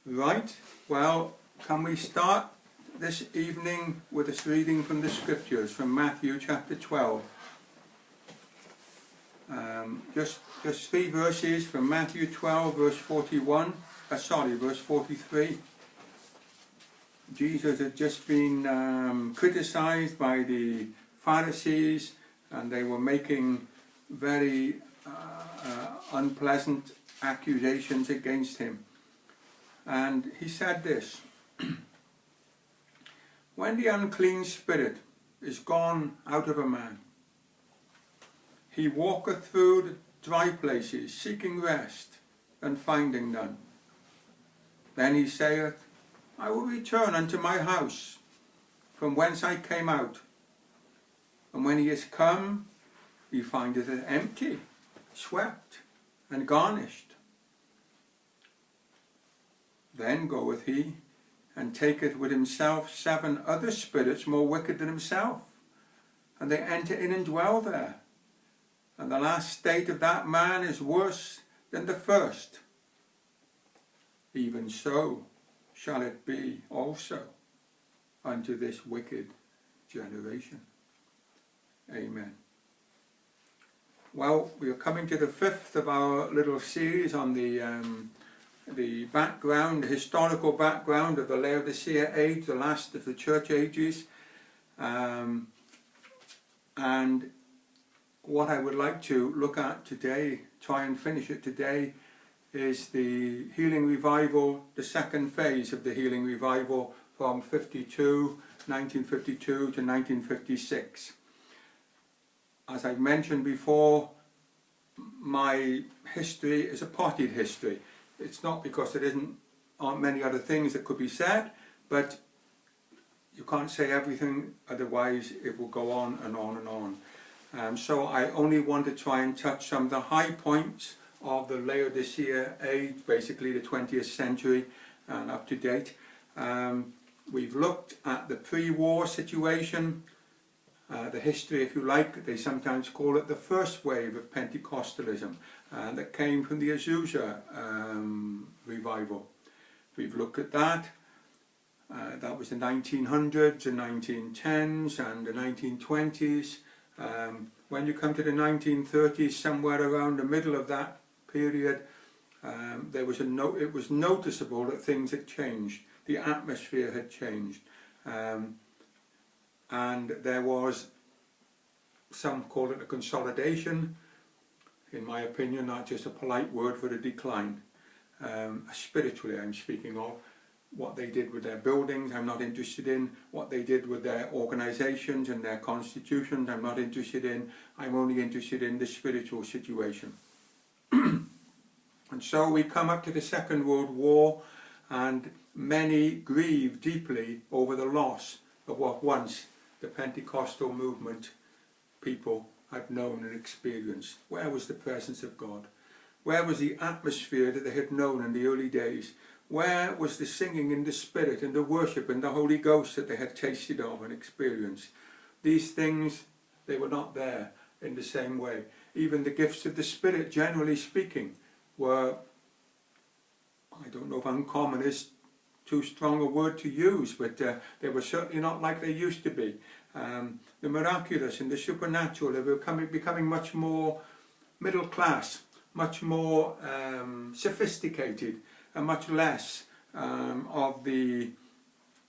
Right, well, can we start this evening with us reading from the scriptures from Matthew chapter 12. Just 3 verses from Matthew 12 verse 43. Jesus had just been criticized by the Pharisees, and they were making very unpleasant accusations against him. And he said this: when the unclean spirit is gone out of a man, he walketh through the dry places, seeking rest, and finding none. Then he saith, I will return unto my house, from whence I came out. And when he is come, he findeth it empty, swept, and garnished. Then goeth he, and taketh with himself 7 other spirits more wicked than himself, and they enter in and dwell there. And the last state of that man is worse than the first. Even so shall it be also unto this wicked generation. Amen. Well, we are coming to the 5th of our little series on the background, the historical background of the Laodicea age, the last of the church ages. And what I would like to look at today, try and finish it today, is the healing revival, the second phase of the healing revival from 1952 to 1956. As I mentioned before, my history is a potted history. It's not because there aren't many other things that could be said, but you can't say everything, otherwise it will go on and on and on. So I only want to try and touch some of the high points of the Laodicea age, basically the 20th century and up to date. We've looked at the pre-war situation, the history, if you like. They sometimes call it the first wave of Pentecostalism that came from the Azusa revival. We've looked at that. That was the 1900s, the 1910s and the 1920s. When you come to the 1930s, somewhere around the middle of that period, it was noticeable that things had changed. The atmosphere had changed. And there was, some call it a consolidation. In my opinion, not just a polite word for a decline. Spiritually, I'm speaking of. What they did with their buildings, I'm not interested in. What they did with their organizations and their constitutions, I'm not interested in. I'm only interested in the spiritual situation. And so we come up to the Second World War, and many grieve deeply over the loss of what once the Pentecostal movement people had known and experienced. Where was the presence of God? Where was the atmosphere that they had known in the early days? Where was the singing in the Spirit and the worship and the Holy Ghost that they had tasted of and experienced? These things, they were not there in the same way. Even the gifts of the Spirit, generally speaking, were, I don't know if uncommon is too strong a word to use, but they were certainly not like they used to be. The miraculous and the supernatural, they were becoming much more middle class, much more sophisticated, and much less of the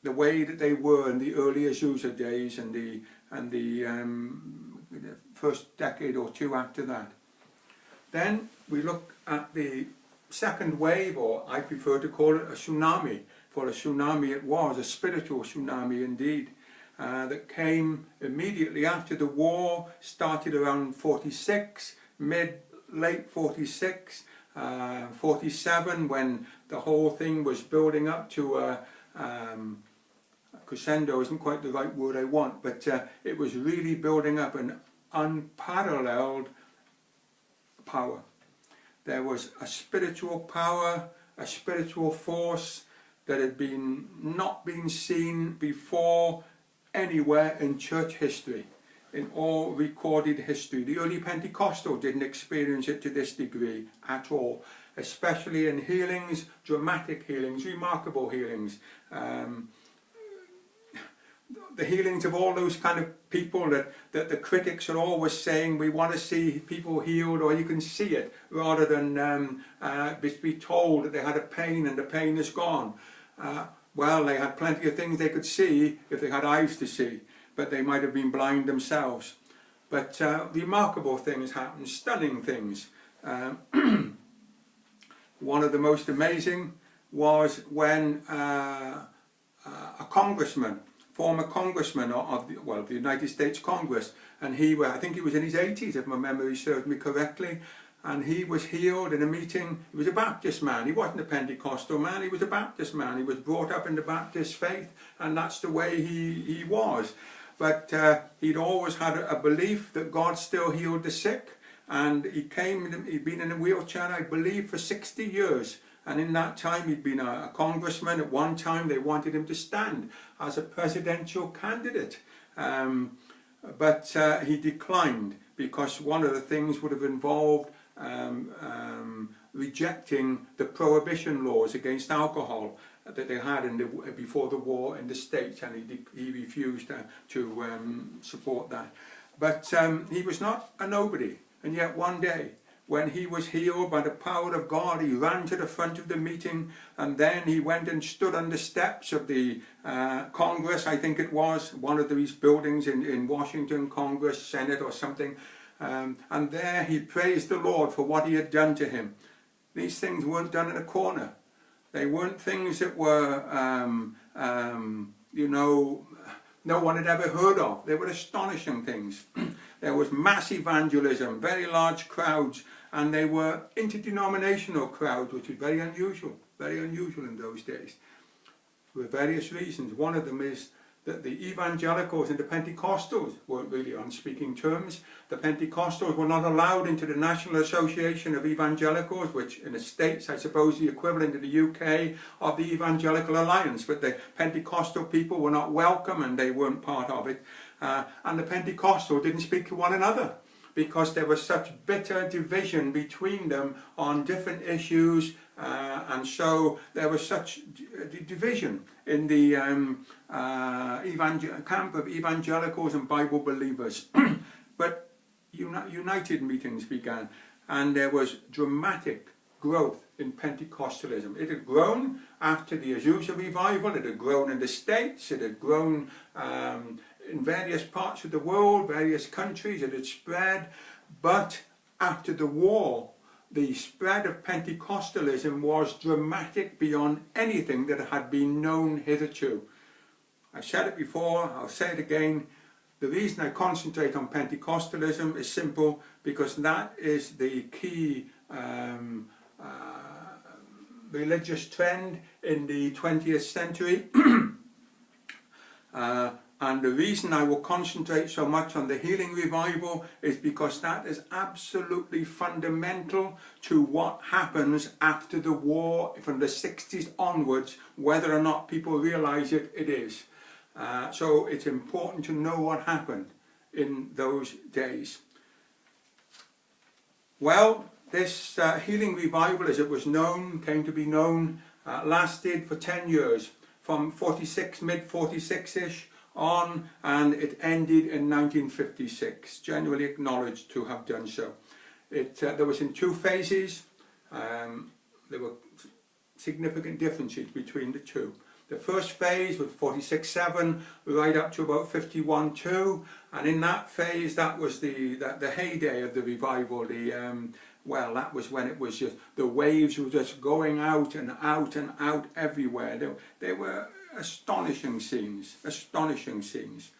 way that they were in the early Azusa days and the first decade or two after that. Then we look at the second wave, or I prefer to call it a tsunami, for a tsunami it was, a spiritual tsunami indeed, that came immediately after the war, started around 46, late 46, 47, when the whole thing was building up to crescendo isn't quite the right word I want, but it was really building up an unparalleled power. There was a spiritual power, a spiritual force that had not been seen before anywhere in church history, in all recorded history. The early Pentecostal didn't experience it to this degree at all. especially in healings, dramatic healings, remarkable healings. The healings of all those kind of people that the critics are always saying we want to see people healed, or you can see it, rather than be told that they had a pain and the pain is gone. Well, they had plenty of things they could see if they had eyes to see, but they might have been blind themselves. But remarkable things happened, stunning things. One of the most amazing was when a congressman, former congressman of the United States Congress, and I think he was in his 80s if my memory serves me correctly, and he was healed in a meeting. He was a Baptist man. He wasn't a Pentecostal man, he was a Baptist man. He was brought up in the Baptist faith, and that's the way he was. But he'd always had a belief that God still healed the sick, and he'd been in a wheelchair, I believe, for 60 years. And in that time he'd been a congressman. At one time they wanted him to stand as a presidential candidate. But he declined, because one of the things would have involved rejecting the prohibition laws against alcohol that they had before the war in the States, and he refused to support that. But he was not a nobody, and yet one day, when he was healed by the power of God, he ran to the front of the meeting, and then he went and stood on the steps of the Congress, I think it was, one of these buildings in Washington, Congress, Senate or something, and there he praised the Lord for what he had done to him. These things weren't done in a corner. They weren't things that were, no one had ever heard of. They were astonishing things. There was mass evangelism, very large crowds, and they were interdenominational crowds, which was very unusual in those days, for various reasons. One of them is that the evangelicals and the Pentecostals weren't really on speaking terms. The Pentecostals were not allowed into the National Association of Evangelicals, which in the States, I suppose, the equivalent in the UK of the Evangelical Alliance, but the Pentecostal people were not welcome and they weren't part of it. And the Pentecostals didn't speak to one another, because there was such bitter division between them on different issues, and so there was such division in the camp of evangelicals and Bible believers. But united meetings began, and there was dramatic growth in Pentecostalism. It had grown after the Azusa revival, it had grown in the States, it had grown in various parts of the world, various countries, it had spread. But after the war, the spread of Pentecostalism was dramatic beyond anything that had been known hitherto. I've said it before, I'll say it again. The reason I concentrate on Pentecostalism is simple, because that is the key religious trend in the 20th century. And the reason I will concentrate so much on the healing revival is because that is absolutely fundamental to what happens after the war, from the 60s onwards. Whether or not people realise it, it is. So it's important to know what happened in those days. Well, this healing revival, as it was known, came to be known, lasted for 10 years, from mid-46-ish on, and it ended in 1956, generally acknowledged to have done so. There was in two phases. There were significant differences between the two. The first phase was 46-7 right up to about 51-2, and in that phase, that was the heyday of the revival. Well, that was when it was just, the waves were just going out and out and out everywhere. They were astonishing scenes, astonishing scenes.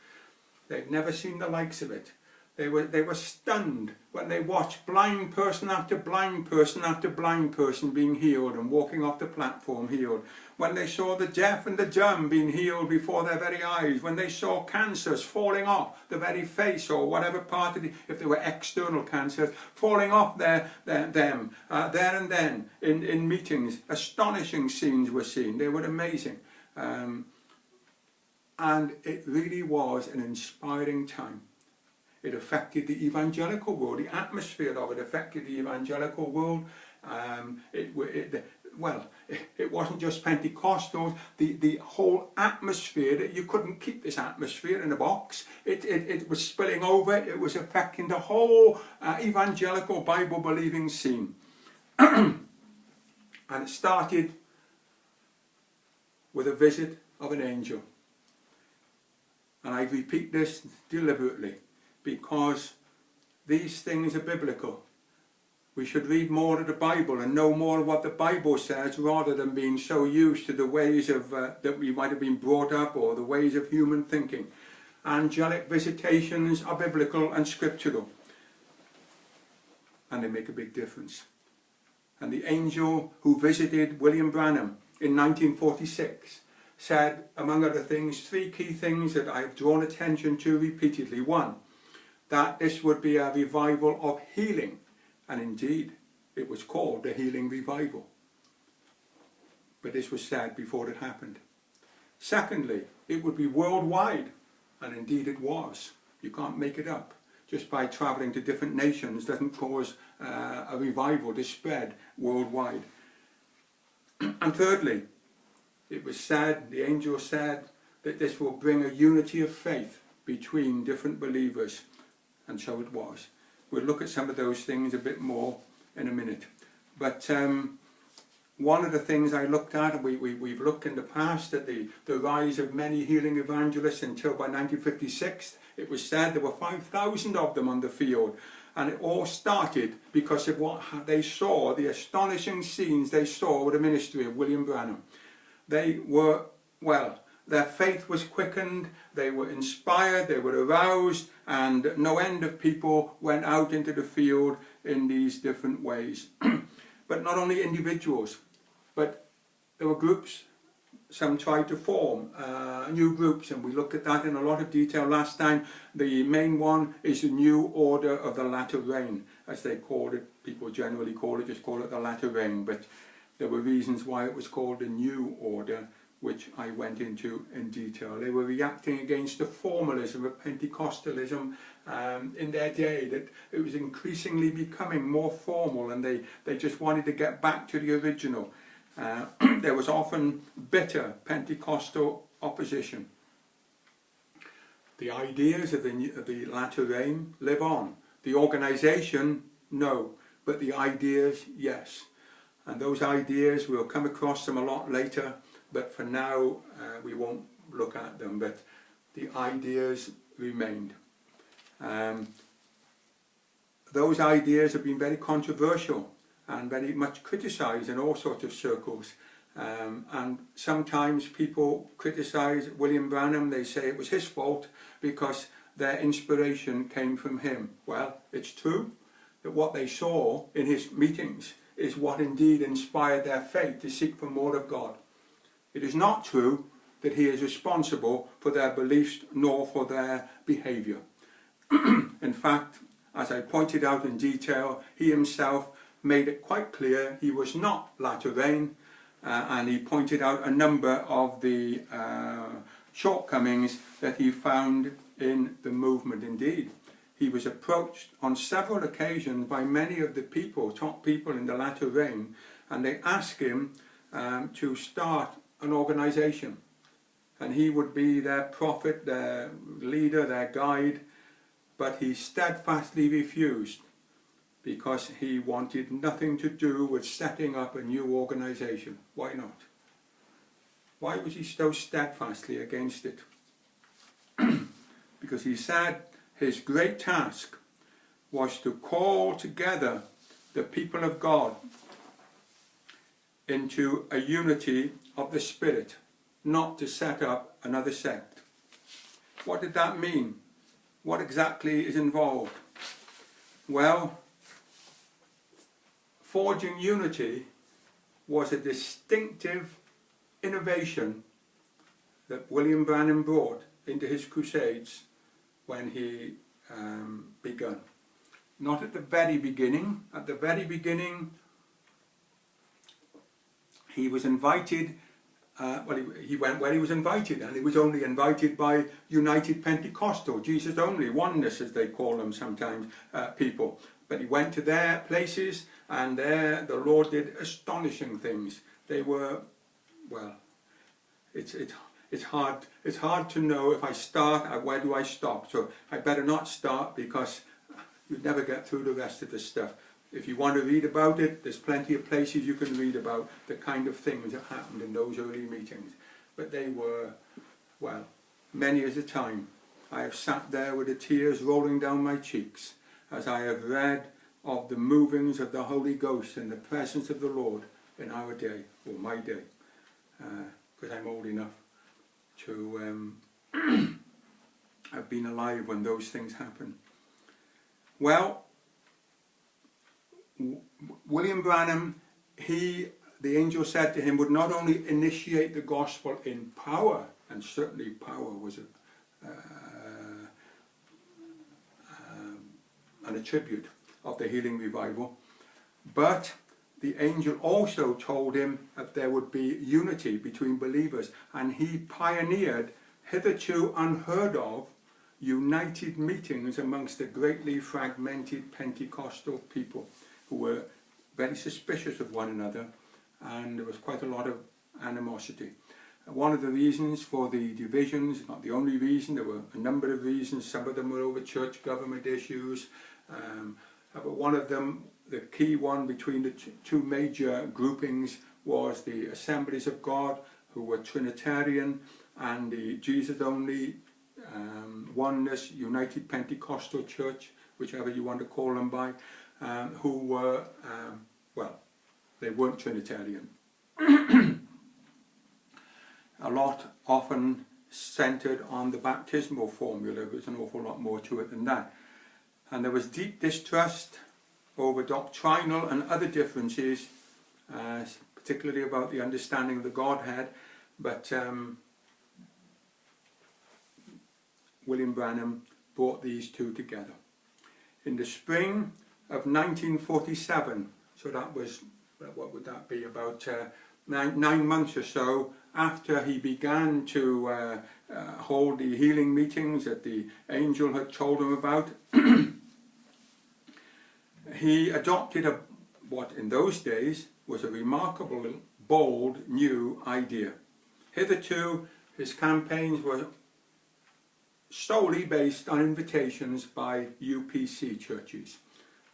They'd never seen the likes of it. They were stunned when they watched blind person after blind person after blind person being healed and walking off the platform healed. When they saw the deaf and the dumb being healed before their very eyes. When they saw cancers falling off the very face, or whatever part of if they were external cancers, falling off them there and then in meetings. Astonishing scenes were seen. They were amazing. And it really was an inspiring time. It affected the evangelical world. The atmosphere of it affected the evangelical world, It wasn't just Pentecostals, the whole atmosphere, that you couldn't keep this atmosphere in a box. It was spilling over, it was affecting the whole evangelical Bible believing scene. And it started with a visit of an angel. And I repeat this deliberately because these things are biblical. We should read more of the Bible and know more of what the Bible says, rather than being so used to the ways of that we might have been brought up, or the ways of human thinking. Angelic visitations are biblical and scriptural, and they make a big difference. And the angel who visited William Branham in 1946 said, among other things, 3 key things that I have drawn attention to repeatedly. 1, that this would be a revival of healing. And indeed, it was called the Healing Revival. But this was said before it happened. Secondly, it would be worldwide. And indeed it was. You can't make it up. Just by travelling to different nations doesn't cause a revival to spread worldwide. And thirdly, it was said, the angel said, that this will bring a unity of faith between different believers. And so it was. We'll look at some of those things a bit more in a minute. But one of the things I looked at, we've looked in the past at the rise of many healing evangelists until by 1956, it was said there were 5,000 of them on the field. And it all started because of what they saw, the astonishing scenes they saw with the ministry of William Branham. They were, their faith was quickened, they were inspired, they were aroused, and no end of people went out into the field in these different ways. But not only individuals, but there were groups. Some tried to form new groups, and we looked at that in a lot of detail last time. The main one is the New Order of the Latter Rain, as they called it. People generally just call it the Latter Rain, but there were reasons why it was called the New Order, which I went into in detail. They were reacting against the formalism of Pentecostalism in their day, that it was increasingly becoming more formal, and they just wanted to get back to the original. There was often bitter Pentecostal opposition. The ideas of the Latter Rain live on. The organisation, no, but the ideas, yes. And those ideas, we'll come across them a lot later, but for now we won't look at them, but the ideas remained. Those ideas have been very controversial and very much criticised in all sorts of circles. And sometimes people criticise William Branham. They say it was his fault because their inspiration came from him. Well, it's true that what they saw in his meetings is what indeed inspired their faith to seek for more of God. It is not true that he is responsible for their beliefs nor for their behaviour. In fact, as I pointed out in detail, he himself made it quite clear he was not Latter Rain, and he pointed out a number of the shortcomings that he found in the movement. Indeed, he was approached on several occasions by many of the people, top people in the Latter Rain, and they asked him to start an organisation, and he would be their prophet, their leader, their guide, but he steadfastly refused because he wanted nothing to do with setting up a new organisation. Why not? Why was he so steadfastly against it? Because he said his great task was to call together the people of God into a unity of the Spirit, not to set up another sect. What did that mean? What exactly is involved? Well, forging unity was a distinctive innovation that William Branham brought into his crusades when he begun. Not at the very beginning. At the very beginning, he was invited, he went where he was invited, and he was only invited by United Pentecostal, Jesus only, oneness as they call them sometimes, people. But he went to their places, and there the Lord did astonishing things. They were, well, it's hard to know if I start, where do I stop? So I better not start, because you'd never get through the rest of the stuff. If you want to read about it, there's plenty of places you can read about the kind of things that happened in those early meetings. But they were, well, many at a time. I have sat there with the tears rolling down my cheeks as I have read of the movings of the Holy Ghost in the presence of the Lord in our day, or my day, because I'm old enough to have been alive when those things happened. Well, William Branham, the angel said to him, would not only initiate the gospel in power, and certainly power was an attribute of the healing revival, but the angel also told him that there would be unity between believers, and he pioneered hitherto unheard of united meetings amongst the greatly fragmented Pentecostal people who were very suspicious of one another, and there was quite a lot of animosity. One of the reasons for the divisions, not the only reason, there were a number of reasons. Some of them were over church government issues, but one of them, the key one between the two major groupings, was the Assemblies of God, who were Trinitarian, and the Jesus-only Oneness United Pentecostal Church, whichever you want to call them by, who were, well, they weren't Trinitarian. A lot often centred on the baptismal formula. There's an awful lot more to it than that. And there was deep distrust over doctrinal and other differences, particularly about the understanding of the Godhead, but William Branham brought these two together. In the spring of 1947, so that was, what would that be, about 9 months or so after he began to hold the healing meetings that the angel had told him about, he adopted what in those days was a remarkable, bold, new idea. Hitherto, his campaigns were solely based on invitations by UPC churches.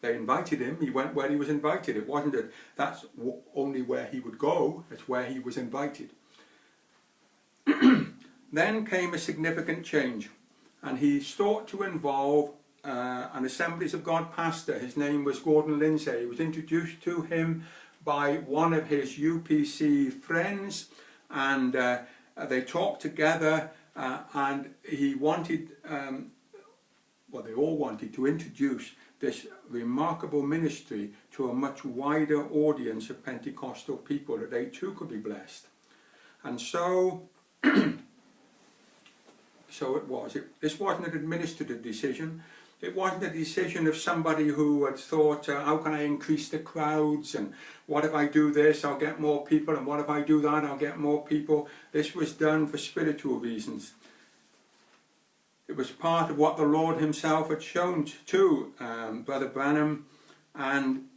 They invited him, he went where he was invited. It wasn't that that's only where he would go, it's where he was invited. Then came a significant change, and he sought to involve an Assemblies of God pastor. His name was Gordon Lindsay. He was introduced to him by one of his UPC friends, and they talked together, and he wanted, well, they all wanted to introduce this remarkable ministry to a much wider audience of Pentecostal people, that they too could be blessed. And so, so it was. This wasn't an administrative decision. It wasn't a decision of somebody who had thought, how can I increase the crowds, and what if I do this, I'll get more people, and what if I do that, I'll get more people. This was done for spiritual reasons. It was part of what the Lord himself had shown to Brother Branham, and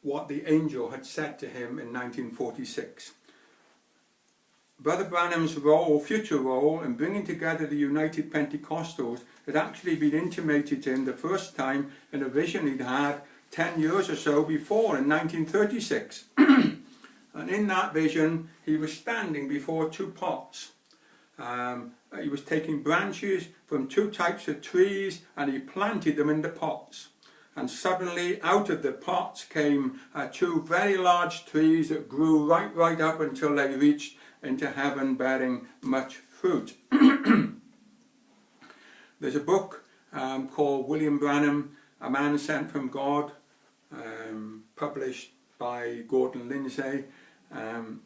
what the angel had said to him in 1946. Brother Branham's role, future role, in bringing together the United Pentecostals had actually been intimated to him the first time in a vision he'd had 10 years or so before, in 1936. And in that vision, he was standing before two pots. He was taking branches from two types of trees, and he planted them in the pots. And suddenly, out of the pots came two very large trees that grew right up until they reached into heaven, bearing much fruit. There's a book called William Branham, A Man Sent from God, published by Gordon Lindsay, and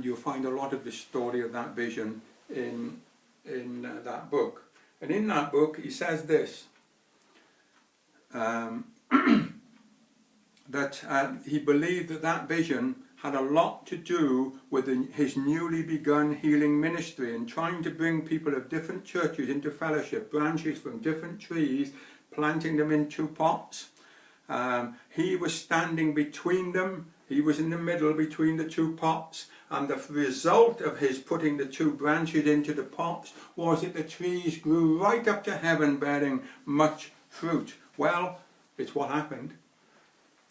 you'll find a lot of the story of that vision in that book. And in that book he says this, that he believed that vision had a lot to do with his newly begun healing ministry, and trying to bring people of different churches into fellowship, branches from different trees, planting them in two pots. He was standing between them. He was in the middle between the two pots, and the result of his putting the two branches into the pots was that the trees grew right up to heaven, bearing much fruit. Well, it's what happened.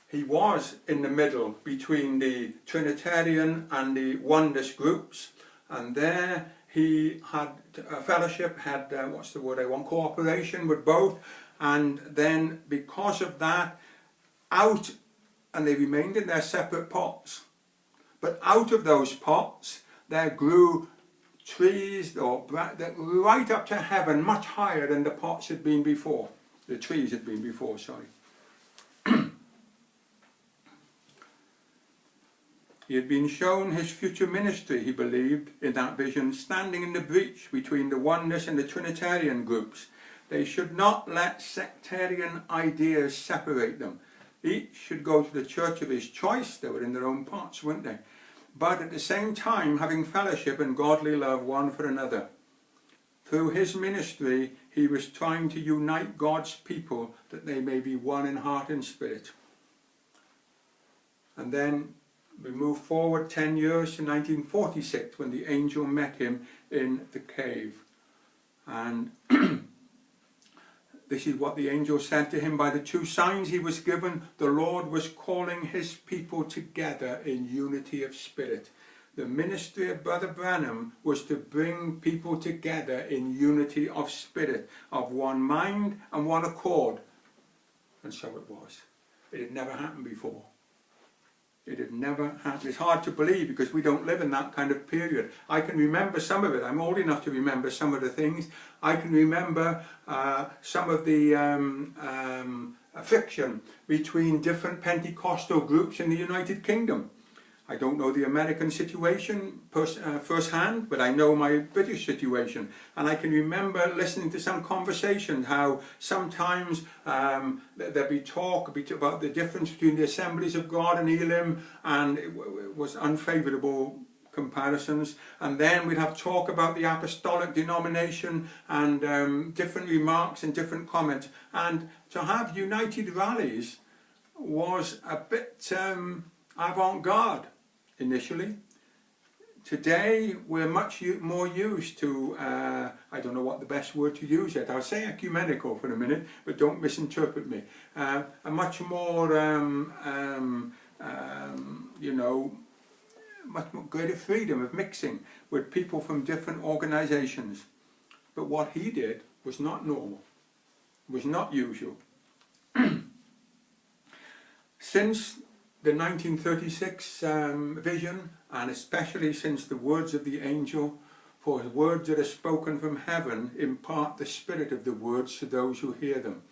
He was in the middle between the Trinitarian and the Oneness groups, and there he had a fellowship, had, what's the word I want, cooperation with both, and then because of that, and they remained in their separate pots. But out of those pots, there grew trees that right up to heaven, much higher than the pots had been before. The trees had been before, sorry. He had been shown his future ministry, he believed, in that vision, standing in the breach between the Oneness and the Trinitarian groups. They should not let sectarian ideas separate them. Each should go to the church of his choice. They were in their own pots, weren't they? But at the same time, having fellowship and godly love one for another. Through his ministry, he was trying to unite God's people that they may be one in heart and spirit. And then we move forward 10 years to 1946, when the angel met him in the cave. And this is what the angel said to him. By the two signs he was given, the Lord was calling his people together in unity of spirit. The ministry of Brother Branham was to bring people together in unity of spirit, of one mind and one accord. And so it was. It had never happened before. It had never happened. It's hard to believe because we don't live in that kind of period. I can remember some of it. I'm old enough to remember some of the things. I can remember some of the friction between different Pentecostal groups in the United Kingdom. I don't know the American situation firsthand, but I know my British situation. And I can remember listening to some conversations, how sometimes there'd be talk about the difference between the Assemblies of God and Elim, and it was unfavourable comparisons. And then we'd have talk about the apostolic denomination and different remarks and different comments. And to have united rallies was a bit avant-garde initially. Today we're much more used to, I don't know what the best word to use yet, I'll say ecumenical for a minute, but don't misinterpret me, a much more, you know, much more greater freedom of mixing with people from different organisations. But what he did was not normal, was not usual. Since the 1936 vision, and especially since the words of the angel, for his words that are spoken from heaven impart the spirit of the words to those who hear them.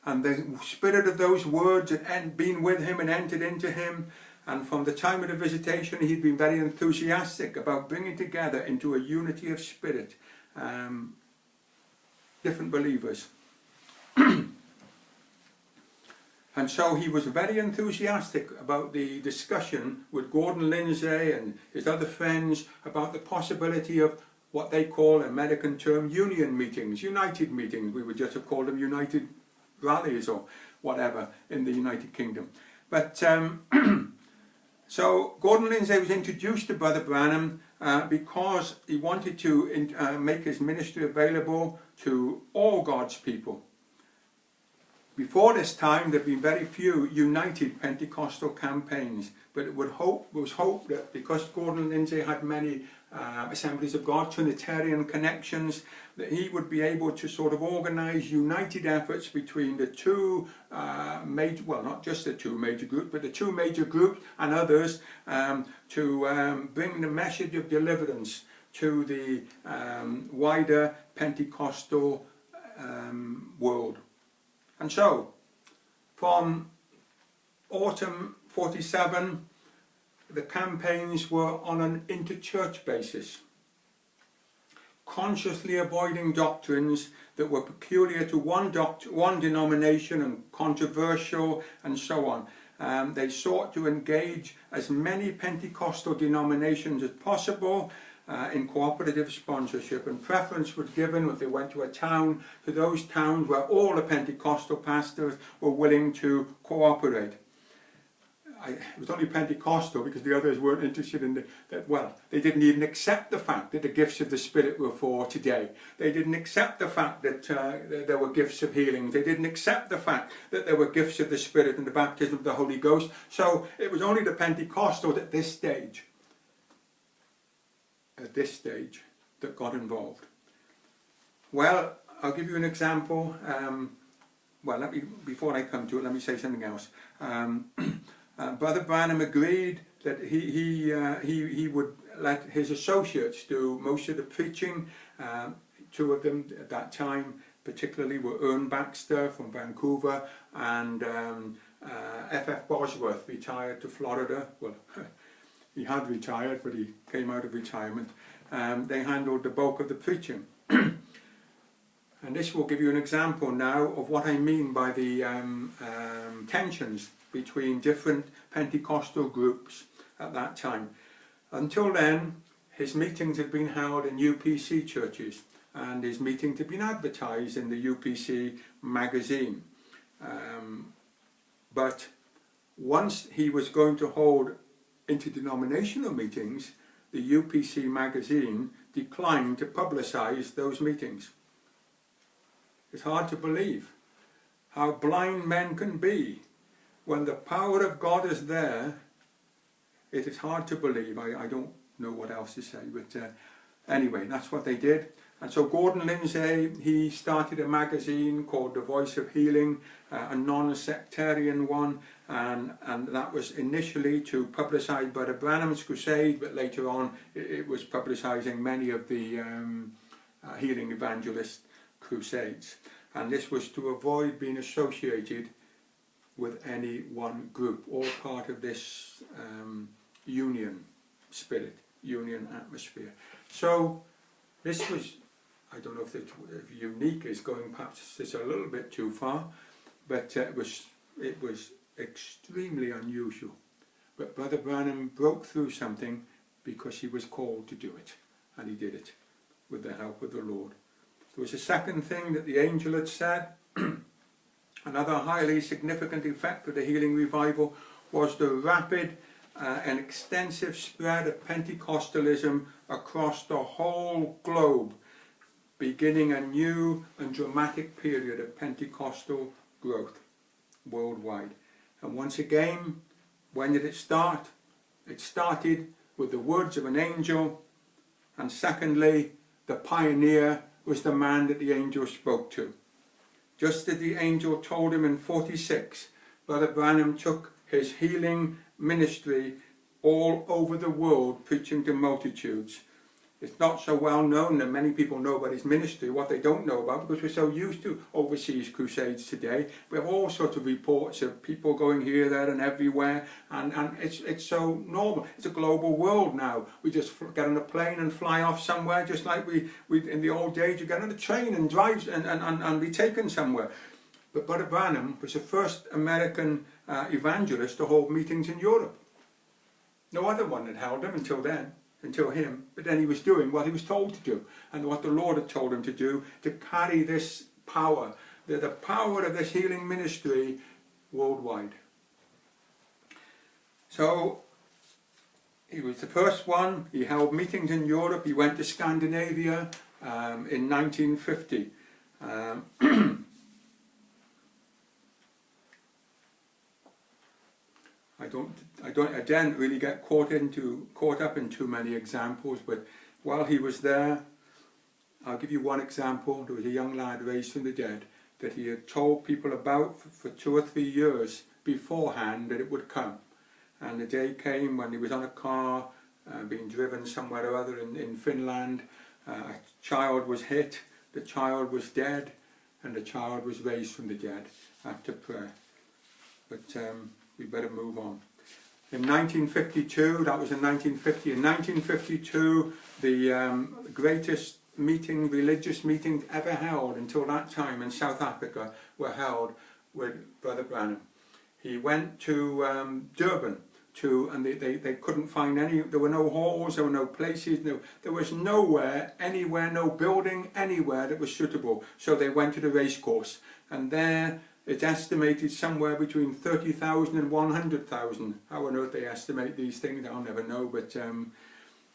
And the spirit of those words had been with him and entered into him, and from the time of the visitation he'd been very enthusiastic about bringing together into a unity of spirit different believers. And so he was very enthusiastic about the discussion with Gordon Lindsay and his other friends about the possibility of what they call, an American term, union meetings, united meetings. We would just have called them united rallies or whatever in the United Kingdom. But so Gordon Lindsay was introduced to Brother Branham because he wanted to make his ministry available to all God's people. Before this time, there had been very few united Pentecostal campaigns, but it was hoped that because Gordon Lindsay had many Assemblies of God, Trinitarian connections, that he would be able to sort of organise united efforts between the two major, well, not just the two major groups, but the two major groups and others to bring the message of deliverance to the wider Pentecostal world. And so, from autumn 47, the campaigns were on an inter-church basis, consciously avoiding doctrines that were peculiar to one denomination and controversial and so on. They sought to engage as many Pentecostal denominations as possible, in cooperative sponsorship, and preference was given if they went to a town, to those towns where all the Pentecostal pastors were willing to cooperate. It was only Pentecostal because the others weren't interested in that. Well, they didn't even accept the fact that the gifts of the Spirit were for today. They didn't accept the fact that there were gifts of healing. They didn't accept the fact that there were gifts of the Spirit and the baptism of the Holy Ghost. So it was only the Pentecostals at this stage that got involved. Well, I'll give you an example. Well, before I come to it, let me say something else. Brother Branham agreed that he would let his associates do most of the preaching. Two of them at that time particularly were Ern Baxter from Vancouver and F.F. Bosworth, retired to Florida. Well, he had retired, but he came out of retirement. They handled the bulk of the preaching. And this will give you an example now of what I mean by the tensions between different Pentecostal groups at that time. Until then, his meetings had been held in UPC churches, and his meetings had been advertised in the UPC magazine. But once he was going to hold interdenominational meetings, the UPC magazine declined to publicise those meetings. It's hard to believe how blind men can be. When the power of God is there, it is hard to believe. I don't know what else to say, but anyway, that's what they did. And so Gordon Lindsay, he started a magazine called The Voice of Healing, a non-sectarian one, and that was initially to publicise Brother Branham's crusade, but later on it was publicising many of the healing evangelist crusades. And this was to avoid being associated with any one group, all part of this union spirit, union atmosphere. So this was, I don't know if unique is going perhaps just a little bit too far, but it was extremely unusual. But Brother Branham broke through something because he was called to do it, and he did it with the help of the Lord. There was a second thing that the angel had said. Another highly significant effect of the healing revival was the rapid and extensive spread of Pentecostalism across the whole globe, beginning a new and dramatic period of Pentecostal growth worldwide. And once again, when did it start? It started with the words of an angel, and secondly, the pioneer was the man that the angel spoke to. Just as the angel told him in 46, Brother Branham took his healing ministry all over the world, preaching to multitudes. It's not so well known that many people know about his ministry. What they don't know about, because we're so used to overseas crusades today, we have all sorts of reports of people going here, there and everywhere, and it's so normal. It's a global world now. We just get on a plane and fly off somewhere, just like we in the old days, you get on a train and drive and be taken somewhere. But Brother Branham was the first American evangelist to hold meetings in Europe. No other one had held them until then. Until him, but then he was doing what he was told to do, and what the Lord had told him to do, to carry this power, the power of this healing ministry worldwide. So he was the first one. He held meetings in Europe. He went to Scandinavia in 1950. I didn't really get caught up in too many examples, but while he was there, I'll give you one example. There was a young lad raised from the dead that he had told people about for 2 or 3 years beforehand that it would come. And the day came when he was on a car being driven somewhere or other in Finland. A child was hit, the child was dead, and the child was raised from the dead after prayer. But we better move on. In 1952, that was in 1950, in 1952, the greatest meeting, religious meetings ever held until that time in South Africa were held with Brother Branham. He went to Durban, and they couldn't find any, there were no halls, there were no places, there was nowhere, anywhere, no building anywhere that was suitable. So they went to the racecourse, and there it's estimated somewhere between 30,000 and 100,000. How on earth they estimate these things, I'll never know, but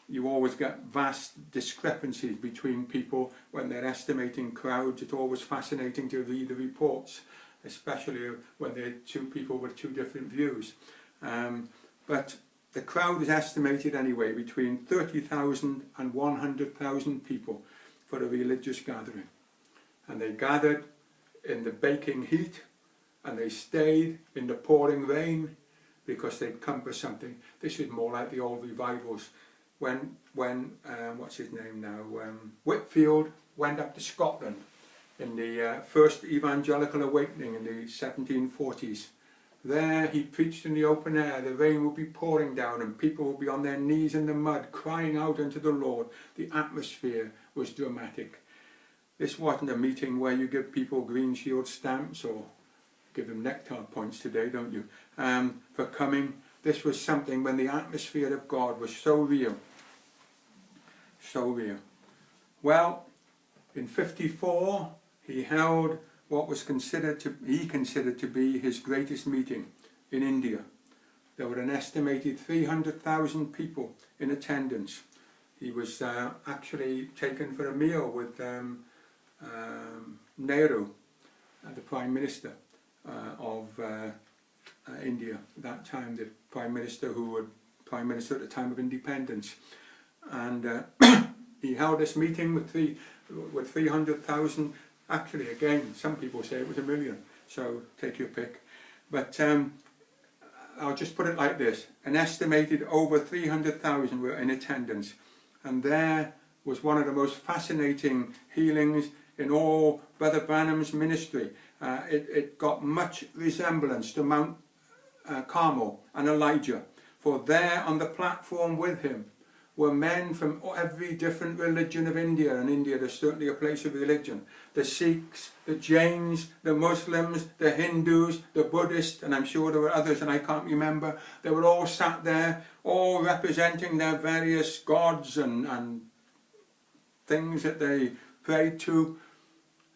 you always get vast discrepancies between people when they're estimating crowds. It's always fascinating to read the reports, especially when they're two people with two different views. But the crowd is estimated anyway between 30,000 and 100,000 people for a religious gathering. And they gathered in the baking heat, and they stayed in the pouring rain because they'd come for something. This is more like the old revivals. When what's his name now, Whitfield went up to Scotland in the first evangelical awakening in the 1740s. There he preached in the open air, the rain would be pouring down and people would be on their knees in the mud crying out unto the Lord. The atmosphere was dramatic. This wasn't a meeting where you give people green shield stamps, or give them nectar points today, don't you, for coming. This was something when the atmosphere of God was so real. So real. Well, in 54 he held what was considered to be his greatest meeting in India. There were an estimated 300,000 people in attendance. He was actually taken for a meal with Nehru, the Prime Minister of India at that time, the Prime Minister at the time of independence. And he held this meeting with 300,000. Actually, again, some people say it was 1 million, so take your pick. But I'll just put it like this. An estimated over 300,000 were in attendance. And there was one of the most fascinating healings in all Brother Branham's ministry. It got much resemblance to Mount Carmel and Elijah. For there on the platform with him were men from every different religion of India, and India is certainly a place of religion. The Sikhs, the Jains, the Muslims, the Hindus, the Buddhists, and I'm sure there were others and I can't remember. They were all sat there, all representing their various gods and things that they prayed to.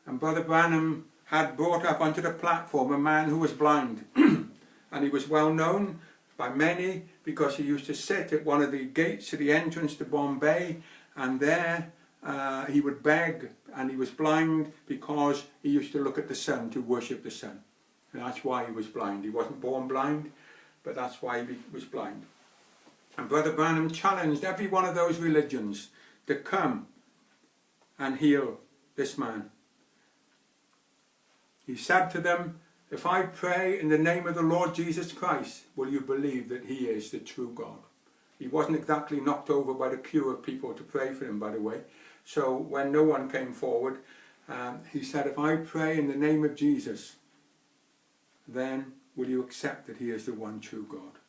And Brother Branham had brought up onto the platform a man who was blind. And he was well known by many because he used to sit at one of the gates to the entrance to Bombay, and there he would beg, and he was blind because he used to look at the sun to worship the sun. And that's why he was blind. He wasn't born blind, but that's why he was blind. And Brother Branham challenged every one of those religions to come and heal this man. He said to them, "If I pray in the name of the Lord Jesus Christ, will you believe that he is the true God?" He wasn't exactly knocked over by the queue of people to pray for him, by the way. So when no one came forward, he said, "If I pray in the name of Jesus, then will you accept that he is the one true God?"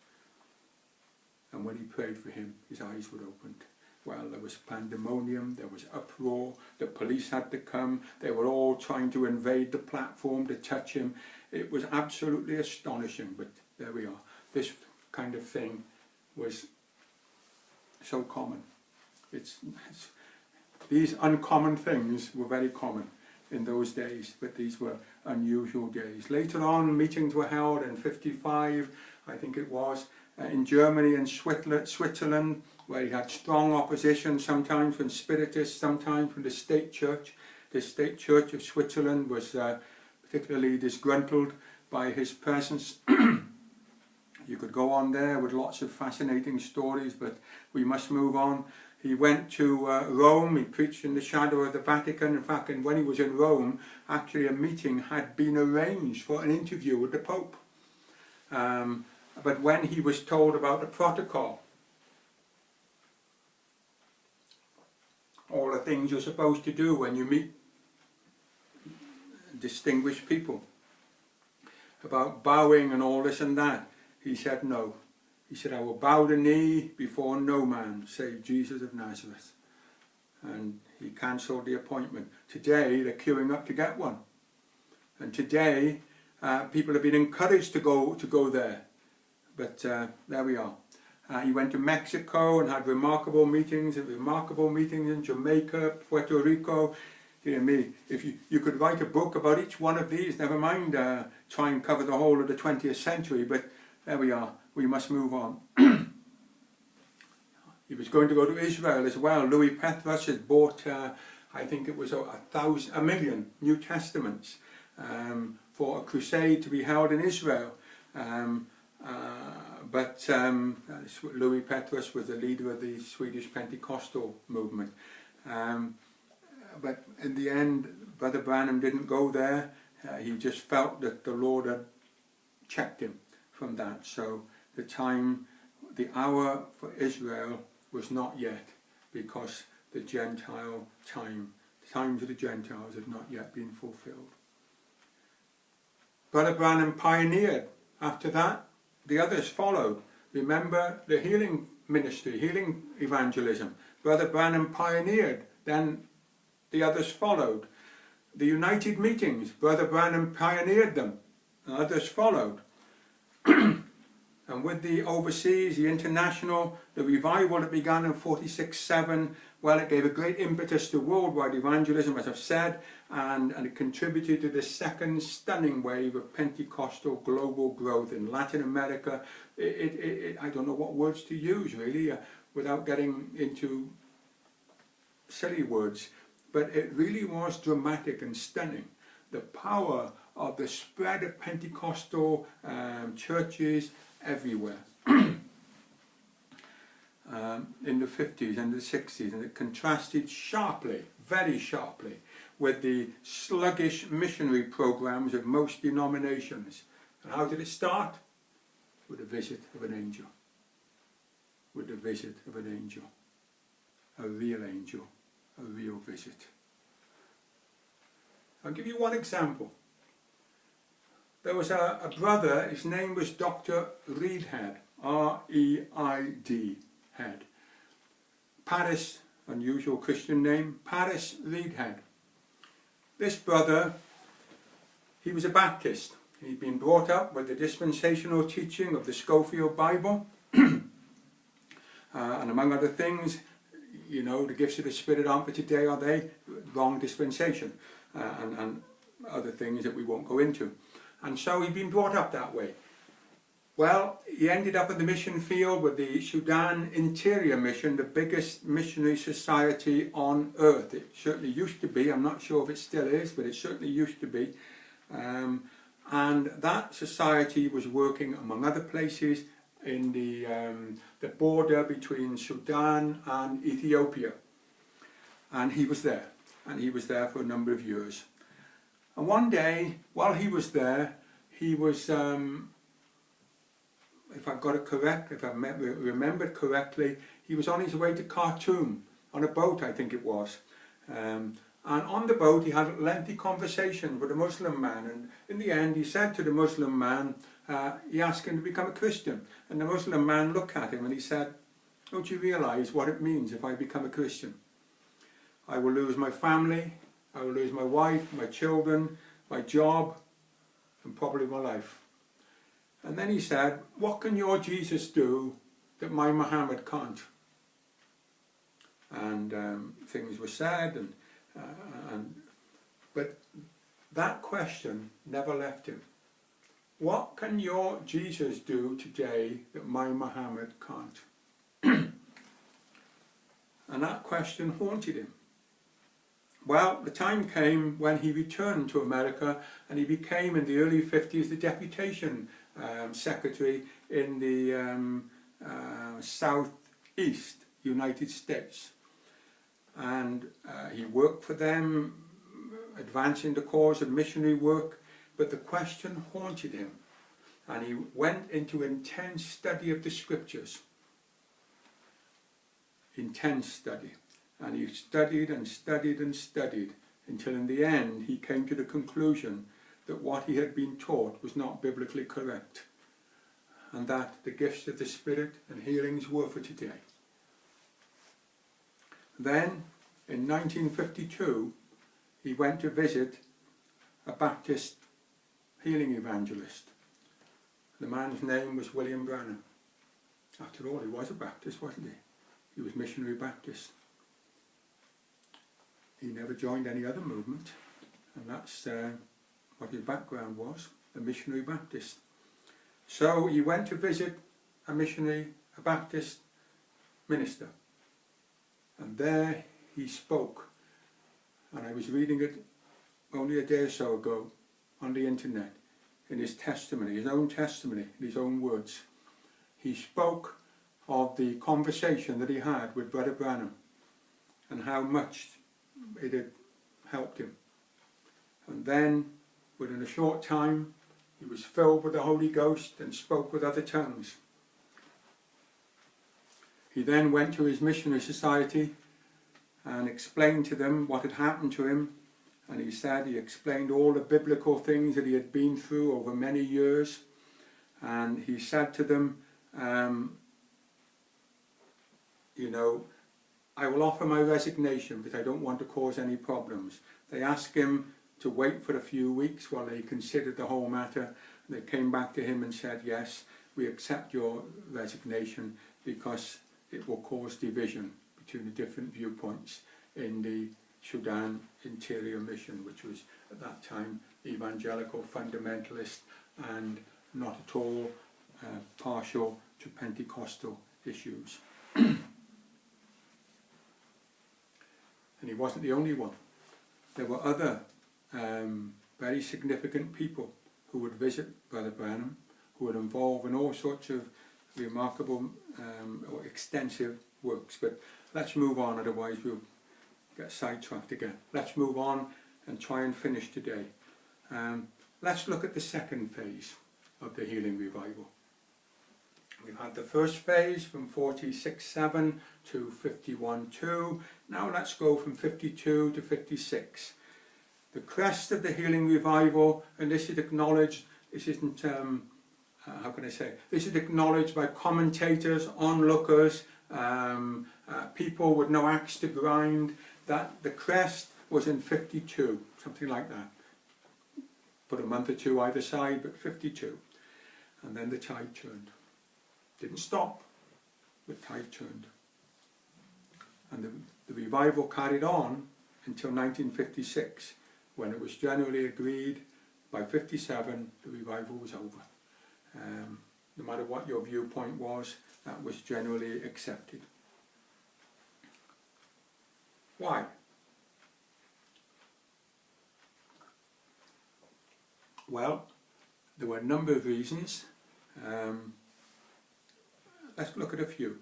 And when he prayed for him, his eyes were opened. Well, there was pandemonium, there was uproar, the police had to come, they were all trying to invade the platform to touch him. It was absolutely astonishing, but there we are. This kind of thing was so common. These uncommon things were very common in those days, but these were unusual days. Later on, meetings were held in 55, I think it was, in Germany and Switzerland, where he had strong opposition, sometimes from Spiritists, sometimes from the State Church. The State Church of Switzerland was particularly disgruntled by his presence. You could go on there with lots of fascinating stories, but we must move on. He went to Rome, he preached in the shadow of the Vatican. In fact, when he was in Rome, actually a meeting had been arranged for an interview with the Pope. But when he was told about the protocol, all the things you're supposed to do when you meet distinguished people, about bowing and all this and that, he said no. He said, "I will bow the knee before no man save Jesus of Nazareth." And he cancelled the appointment. Today they're queuing up to get one. And today people have been encouraged to go there. but there we are. He went to Mexico and had remarkable meetings in Jamaica, Puerto Rico. Dear me, if you could write a book about each one of these, never mind try and cover the whole of the 20th century, but there we are, we must move on. He was going to go to Israel as well. Louis Petrus has bought, I think it was a million New Testaments for a crusade to be held in Israel. But Louis Petrus was the leader of the Swedish Pentecostal movement. But in the end, Brother Branham didn't go there. He just felt that the Lord had checked him from that. So the hour for Israel was not yet, because the Gentile times of the Gentiles had not yet been fulfilled. Brother Branham pioneered. After that, the others followed. Remember the healing ministry, healing evangelism. Brother Branham pioneered, then the others followed. The United Meetings, Brother Branham pioneered them, and others followed. And with the overseas, the international, the revival that began in 46-7, well, it gave a great impetus to worldwide evangelism, as I've said, and it contributed to the second stunning wave of Pentecostal global growth in Latin America. I don't know what words to use, really, without getting into silly words, but it really was dramatic and stunning. The power of the spread of Pentecostal churches everywhere in the 50s and the 60s, and it contrasted sharply, very sharply, with the sluggish missionary programs of most denominations. And how did it start? With a visit of an angel. With the visit of an angel. A real angel. A real visit. I'll give you one example. There was a brother, his name was Dr. Reidhead, R-E-I-D, Head. Paris, unusual Christian name, Paris Reidhead. This brother, he was a Baptist. He'd been brought up with the dispensational teaching of the Schofield Bible. And among other things, you know, the gifts of the Spirit aren't for today, are they? Wrong dispensation. And other things that we won't go into. And so he'd been brought up that way. Well, he ended up in the mission field with the Sudan Interior Mission, the biggest missionary society on earth. It certainly used to be. I'm not sure if it still is, but it certainly used to be. And that society was working, among other places, in the border between Sudan and Ethiopia. And he was there. And he was there for a number of years. And one day, while he was there, he was, if I've got it correct, if I remembered correctly, he was on his way to Khartoum, on a boat, I think it was. And on the boat, he had a lengthy conversation with a Muslim man. And in the end, he said to the Muslim man, he asked him to become a Christian. And the Muslim man looked at him and he said, "Don't you realise what it means if I become a Christian? I will lose my family, I will lose my wife, my children, my job, and probably my life." And then he said, "What can your Jesus do that my Muhammad can't?" And things were said, but that question never left him. What can your Jesus do today that my Muhammad can't? And that question haunted him. Well, the time came when he returned to America, and he became, in the early 50s, the deputation secretary in the Southeast United States. And he worked for them, advancing the cause of missionary work, but the question haunted him. And he went into intense study of the scriptures. Intense study. And he studied and studied and studied until in the end he came to the conclusion that what he had been taught was not biblically correct, and that the gifts of the Spirit and healings were for today. Then, in 1952, he went to visit a Baptist healing evangelist. The man's name was William Branham. After all, he was a Baptist, wasn't he? He was missionary Baptist. He never joined any other movement, and that's what his background was, a missionary Baptist. So he went to visit a Baptist minister, and there he spoke. And I was reading it only a day or so ago on the internet, in his testimony, his own testimony, in his own words. He spoke of the conversation that he had with Brother Branham and how much it had helped him. And then, within a short time, he was filled with the Holy Ghost and spoke with other tongues. He then went to his missionary society and explained to them what had happened to him. And he explained all the biblical things that he had been through over many years. And he said to them, you know, I will offer my resignation because I don't want to cause any problems. They asked him to wait for a few weeks while they considered the whole matter. They came back to him and said, yes, we accept your resignation because it will cause division between the different viewpoints in the Sudan Interior Mission, which was at that time evangelical, fundamentalist, and not at all partial to Pentecostal issues. And he wasn't the only one. There were other very significant people who would visit Brother Branham, who were involved in all sorts of remarkable or extensive works. But let's move on, otherwise we'll get sidetracked again. Let's move on and try and finish today. Let's look at the second phase of the healing revival. We've had the first phase from 46:7 to 51:2. Now let's go from 52 to 56. The crest of the healing revival, and this is acknowledged, this isn't, how can I say, this is acknowledged by commentators, onlookers, people with no axe to grind, that the crest was in 52, something like that. Put a month or two either side, but 52. And then the tide turned. Didn't stop, the tide turned. And the revival carried on until 1956, when it was generally agreed by 57 the revival was over. No matter what your viewpoint was, that was generally accepted. Why? Well, there were a number of reasons. Let's look at a few.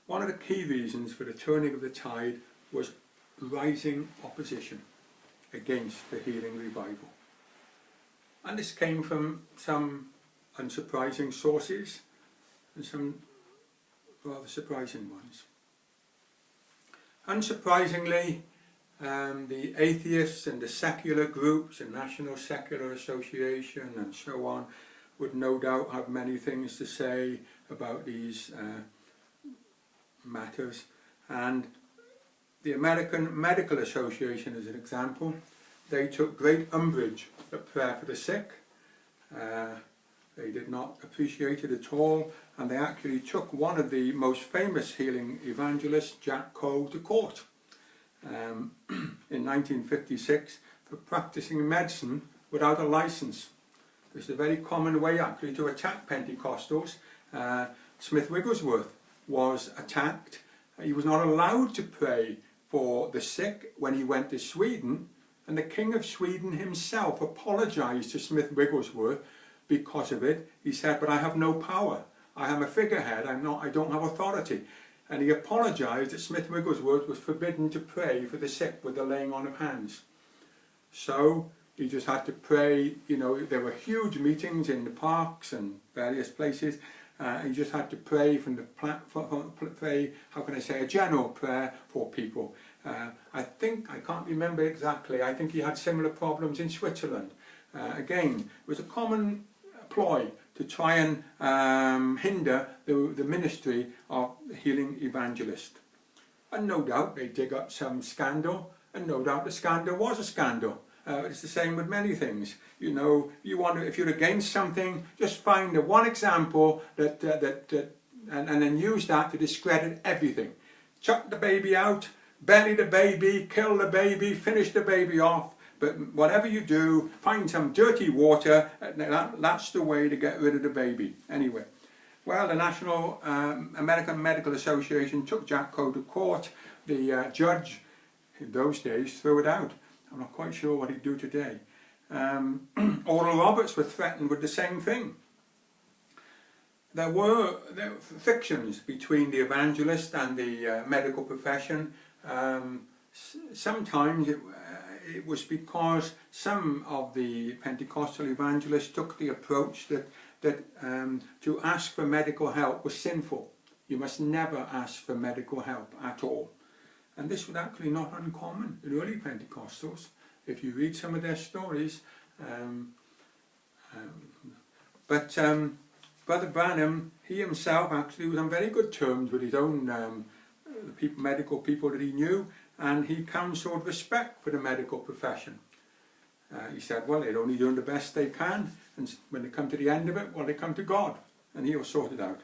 One of the key reasons for the turning of the tide was rising opposition against the healing revival. And this came from some unsurprising sources and some rather surprising ones. Unsurprisingly, the atheists and the secular groups, the National Secular Association and so on, would no doubt have many things to say about these matters. And the American Medical Association, as an example, they took great umbrage at prayer for the sick. They did not appreciate it at all, and they actually took one of the most famous healing evangelists, Jack Coe, to court in 1956 for practicing medicine without a license. It's a very common way actually to attack Pentecostals. Smith Wigglesworth was attacked. He was not allowed to pray for the sick when he went to Sweden, and the King of Sweden himself apologized to Smith Wigglesworth because of it. He said, but I have no power. I am a figurehead. I don't have authority. And he apologized that Smith Wigglesworth was forbidden to pray for the sick with the laying on of hands. So he just had to pray. You know, there were huge meetings in the parks and various places. He just had to pray from the pray, how can I say, a general prayer for people. I can't remember exactly, I think he had similar problems in Switzerland. Again, it was a common ploy to try and hinder the ministry of the healing evangelist. And no doubt they dig up some scandal, and no doubt the scandal was a scandal. It's the same with many things. You know, you want to, if you're against something, just find the one example and then use that to discredit everything. Chuck the baby out, bury the baby, kill the baby, finish the baby off. But whatever you do, find some dirty water. That's the way to get rid of the baby. Anyway, well, the National American Medical Association took Jack Coe to court. The judge in those days threw it out. I'm not quite sure what he'd do today. Oral Roberts was threatened with the same thing. There were frictions between the evangelist and the medical profession. Sometimes it was because some of the Pentecostal evangelists took the approach that to ask for medical help was sinful. You must never ask for medical help at all. And this was actually not uncommon in early Pentecostals. If you read some of their stories. Brother Branham, he himself actually was on very good terms with his own medical people that he knew, and he counselled respect for the medical profession. He said, well, they're only doing the best they can, and when they come to the end of it, well, they come to God, and he'll sort it out.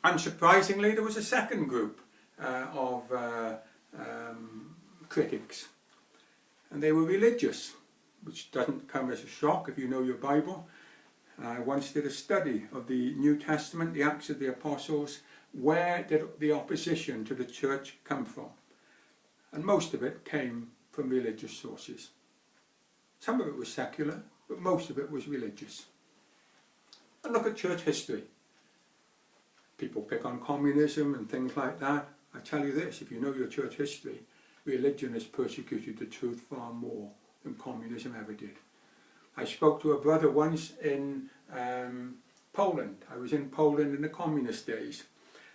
Unsurprisingly, there was a second group of critics, and they were religious, which doesn't come as a shock if you know your Bible. I once did a study of the New Testament, the Acts of the Apostles. Where did the opposition to the church come from? And most of it came from religious sources. Some of it was secular, but most of it was religious. And look at church history. People pick on communism and things like that. I tell you this, if you know your church history, religion has persecuted the truth far more than communism ever did. I spoke to a brother once in Poland. I was in Poland in the communist days.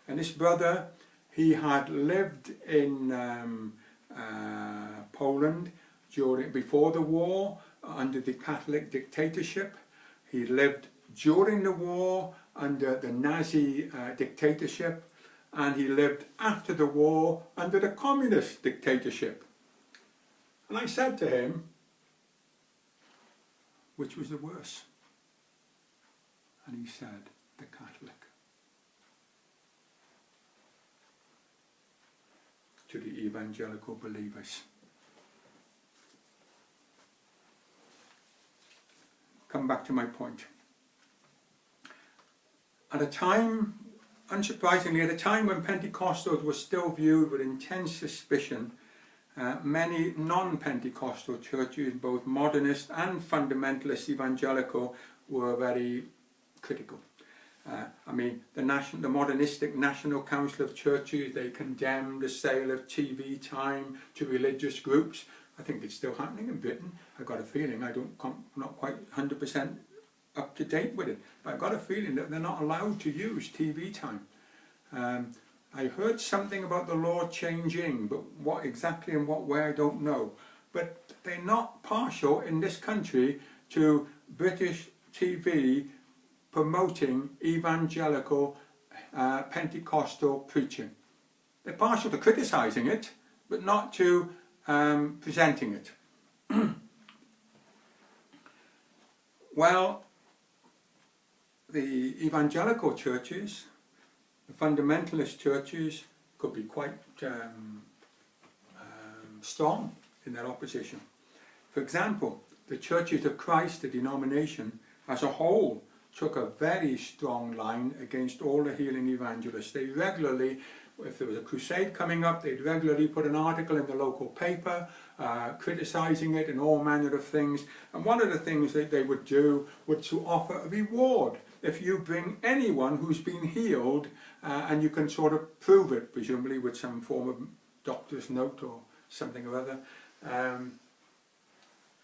And this brother, he had lived in Poland before the war under the Catholic dictatorship. He lived during the war under the Nazi dictatorship, and he lived after the war under the communist dictatorship. And I said to him, which was the worse? And he said, the Catholic. To the evangelical believers. Come back to my point. At a time, unsurprisingly, at a time when Pentecostals were still viewed with intense suspicion, many non-Pentecostal churches, both modernist and fundamentalist evangelical, were very critical. I mean, the modernistic National Council of Churches, they condemned the sale of TV time to religious groups. I think it's still happening in Britain. I've got a feeling, I'm not quite 100% up to date with it, but I've got a feeling that they're not allowed to use TV time. I heard something about the law changing, but what exactly and what way I don't know. But they're not partial in this country to British TV promoting evangelical Pentecostal preaching. They're partial to criticising it, but not to presenting it. Well, the evangelical churches, the fundamentalist churches, could be quite strong in their opposition. For example, the Churches of Christ, the denomination as a whole, took a very strong line against all the healing evangelists. They regularly, if there was a crusade coming up, they'd regularly put an article in the local paper criticising it and all manner of things. And one of the things that they would do was to offer a reward if you bring anyone who's been healed and you can sort of prove it, presumably with some form of doctor's note or something or other.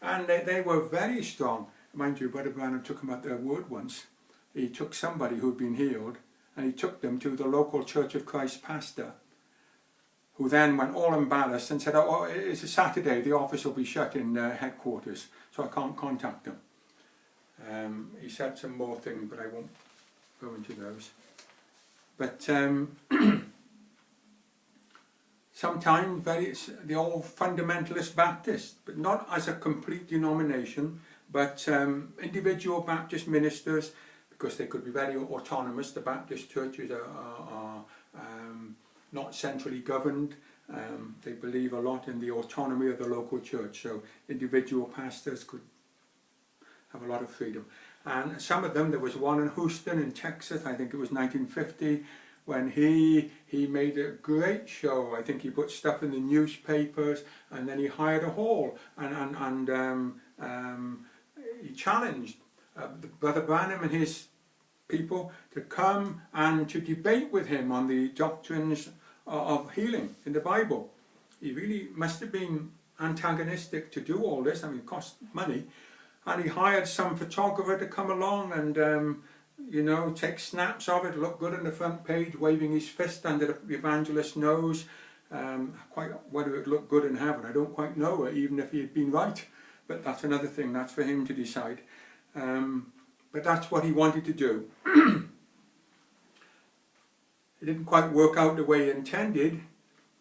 And they were very strong. Mind you, Brother Branham took them at their word once. He took somebody who'd been healed and he took them to the local Church of Christ pastor, who then went all embarrassed and said, oh, it's a Saturday, the office will be shut in headquarters, so I can't contact them. He said some more things, but I won't go into those. But sometimes the old fundamentalist Baptist, but not as a complete denomination, but individual Baptist ministers, because they could be very autonomous. The Baptist churches are not centrally governed. They believe a lot in the autonomy of the local church, so individual pastors could have a lot of freedom. And some of them, there was one in Houston in Texas, I think it was 1950, when he made a great show. I think he put stuff in the newspapers, and then he hired a hall, and he challenged Brother Branham and his people to come and to debate with him on the doctrines of healing in the Bible. He really must have been antagonistic to do all this. I mean, it cost money. And he hired some photographer to come along and, you know, take snaps of it, look good on the front page, waving his fist under the evangelist's nose. Quite whether it looked good in heaven, I don't quite know, even if he had been right. But that's another thing, that's for him to decide. But that's what he wanted to do. It didn't quite work out the way he intended.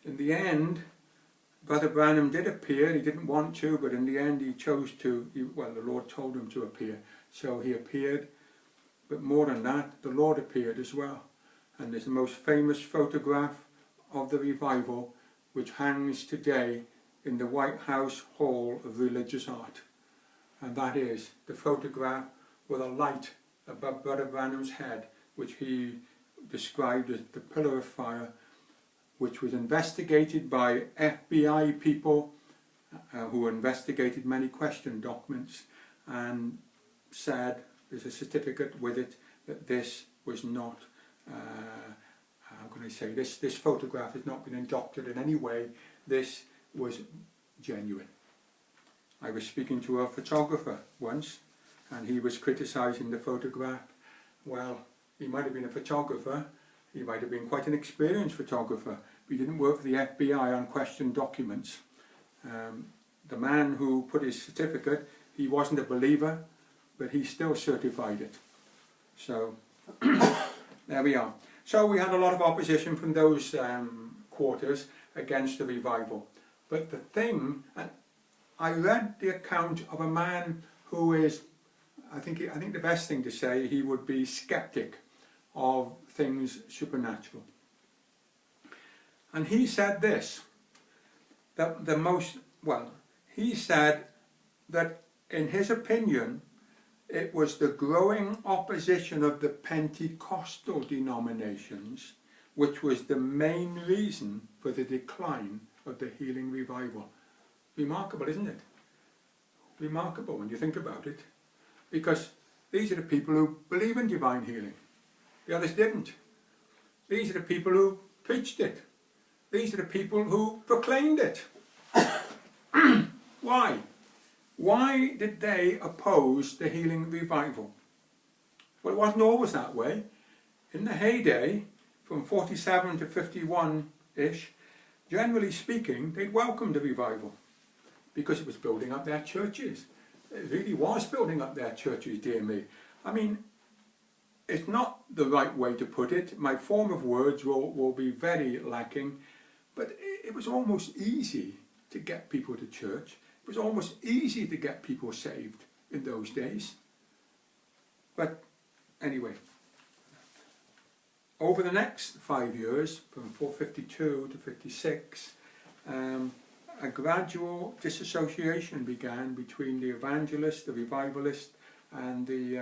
In the end, Brother Branham did appear. He didn't want to, but in the end he chose to. Well, the Lord told him to appear, so he appeared. But more than that, the Lord appeared as well. And there's the most famous photograph of the revival, which hangs today in the White House Hall of Religious Art. And that is the photograph with a light above Brother Branham's head, which he described as the pillar of fire, which was investigated by FBI people who investigated many question documents, and said, there's a certificate with it, that this was not, how can I say, this photograph has not been doctored in any way, this was genuine. I was speaking to a photographer once, and he was criticising the photograph. Well, he might have been a photographer, he might have been quite an experienced photographer, but he didn't work for the FBI on question documents. The man who put his certificate, he wasn't a believer, but he still certified it. So, there we are. So we had a lot of opposition from those quarters against the revival. But the thing, and I read the account of a man who is, I think the best thing to say, he would be skeptic of things supernatural. And he said this, that he said that in his opinion, it was the growing opposition of the Pentecostal denominations which was the main reason for the decline of the healing revival. Remarkable, isn't it? Remarkable when you think about it. Because these are the people who believe in divine healing. The others didn't. These are the people who preached it. These are the people who proclaimed it. Why? Why did they oppose the healing revival? Well, it wasn't always that way. In the heyday, from 47 to 51-ish, generally speaking, they welcomed the revival because it was building up their churches. It really was building up their churches, dear me. I mean, it's not the right way to put it. My form of words will be very lacking, but it was almost easy to get people to church. It was almost easy to get people saved in those days. But anyway, over the next 5 years, from 452 to 56, a gradual disassociation began between the evangelist, the revivalist, and the